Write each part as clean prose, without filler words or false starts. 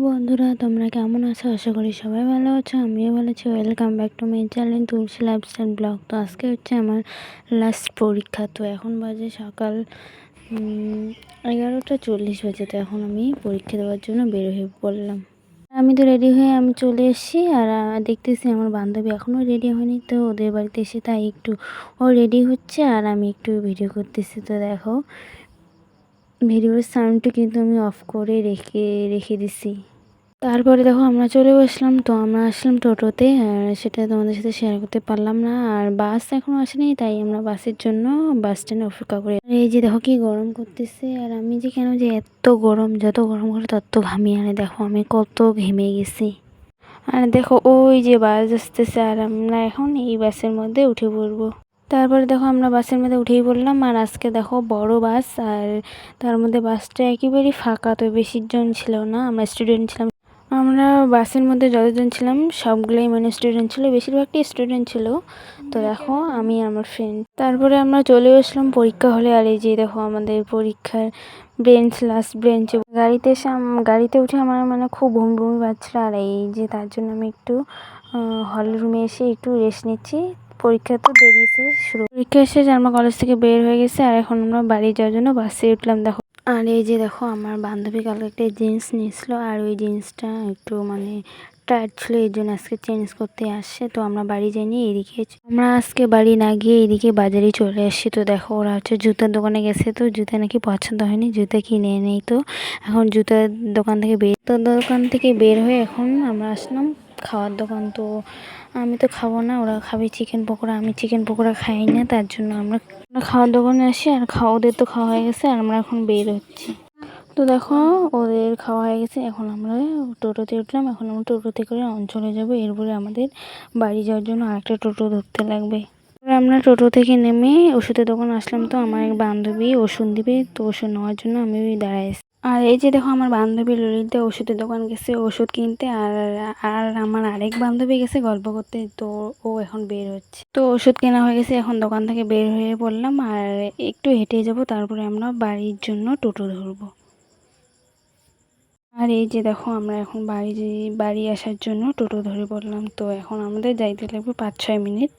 বন্ধুরা, তোমরা কেমন আছো? আশা করি সবাই ভালো আছো। আমিও ভালো আছি। Welcome back to my channel Tulsi lifestyle blog. তো আজকে হচ্ছে আমার লাস্ট পরীক্ষা। তো এখন বাজে সকাল 11:40 বাজে। তো এখন আমি পরীক্ষা দেওয়ার জন্য বের হয়ে পড়লাম। আমি তো রেডি হয়ে আমি চলে এসেছি। আর দেখতেছি আমার বান্ধবী এখনও রেডি হয়নি। তো ওদের বাড়িতে এসে তাই একটু ও রেডি হচ্ছে আর আমি একটু ভিডিও করতেছি। তো দেখো, ভিডিওর সাউন্ডটা কিন্তু আমি অফ করে রেখে দিছি। তারপরে দেখো আমরা চলে আসলাম। তো আমরা আসলাম টোটোতে, আর সেটা তোমাদের সাথে শেয়ার করতে পারলাম না। আর বাস এখনও আসেনি, তাই আমরা বাসের জন্য বাস স্ট্যান্ডে অপেক্ষা করি। এই যে দেখো কি গরম করতেছে, আর আমি যে কেন যে এত গরম, যত গরম করে তত ঘামি। আর দেখো আমি কত ঘেমে গেছি। আর দেখো ওই যে বাস আসতেছে, আর আমরা এখন এই বাসের মধ্যে উঠে পড়বো। তারপরে দেখো আমরা বাসের মধ্যে উঠেই পড়লাম। আর আজকে দেখো বড় বাস, আর তার মধ্যে বাসটা একেবারেই ফাঁকা, তো বেশি জন ছিল না, আমরা স্টুডেন্ট ছিলাম। আমরা বাসের মধ্যে যতজন ছিলাম সবগুলোই মানে স্টুডেন্ট ছিল, বেশিরভাগটাই স্টুডেন্ট ছিল। তো দেখো আমি আমার ফ্রেন্ড, তারপরে আমরা চলে আসলাম পরীক্ষা হলে। আর এই যে দেখো আমাদের পরীক্ষার বেঞ্চ, লাস্ট বেঞ্চে গাড়িতে এসে গাড়িতে উঠে আমার মানে খুব বমি বমি পাচ্ছিল। আর এই যে তার জন্য আমি একটু হল রুমে এসে একটু রেস্ট নিচ্ছি। পরীক্ষা তো বেরিয়েছে শুরু, পরীক্ষা শেষ, আমরা কলেজ থেকে বের হয়ে গেছে। আর এখন আমরা বাড়ি যাওয়ার জন্য বাসে উঠলাম। দেখো, আর এই যে দেখো আমার বান্ধবী কালকে একটা জিন্স নিয়েছিল, আর ওই জিন্সটা একটু মানে টাইট ছিল, এই জন্য আজকে চেঞ্জ করতে আসছে। তো আমরা বাড়ি যাইনি, এদিকে আমরা আজকে বাড়ি না গিয়ে এদিকে বাজারে চলে আসছি। তো দেখো ওরা হচ্ছে জুতার দোকানে গেছে, তো জুতা নাকি পছন্দ হয়নি, জুতা কিনে নেই। তো এখন জুতার দোকান থেকে বের হয়ে এখন আমরা আসলাম খাওয়ার দোকান। তো আমি তো খাবো না, ওরা খাবে চিকেন পকোড়া, আমি চিকেন পকোড়া খাই না, তার জন্য আমরা খাওয়ার দোকানে আসি। আর ওদের তো খাওয়া হয়ে গেছে, আর আমরা এখন বের হচ্ছি। তো দেখো ওদের খাওয়া হয়ে গেছে, এখন আমরা টোটোতে উঠলাম। এখন আমরা টোটোতে করে অঞ্চলে যাব, এরপরে আমাদের বাড়ি যাওয়ার জন্য আরেকটা টোটো ধরতে লাগবে। আমরা টোটো থেকে নেমে ওষুধের দোকান আসলাম। তো আমার এক বান্ধবী ওষুধ দিবে, তো ওষুধ নেওয়ার জন্য আমি দাঁড়াই। আর এই যে দেখো আমার বান্ধবী ললিতা ওষুধের দোকান গেছে ওষুধ কিনতে, আর আর আমার আরেক বান্ধবী গেছে গল্প করতে। তো ও এখন বের হচ্ছে। তো ওষুধ কেনা হয়ে গেছে, এখন দোকান থেকে বের হয়ে পড়লাম। আর একটু হেঁটে যাব, তারপরে আমরা বাড়ির জন্য টোটো ধরবো। আর এই যে দেখো আমরা এখন বাড়ি আসার জন্য টোটো ধরে পড়লাম। তো এখন আমাদের যাইতে লাগবে 5-6 মিনিট।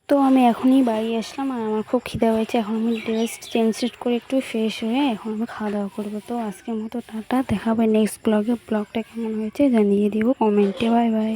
তো আমি এখনই বাড়ি আসলাম, আর আমার খুব খিদা হয়েছে। এখন আমি ড্রেস চেঞ্জ করে একটু ফ্রেশ হয়ে এখন আমি খাওয়া দাওয়া করবো। তো আজকের মতো টাটা, দেখা হবে নেক্সট ব্লগে। ব্লগটা কেমন হয়েছে জানিয়ে দিও কমেন্টে। Bye bye.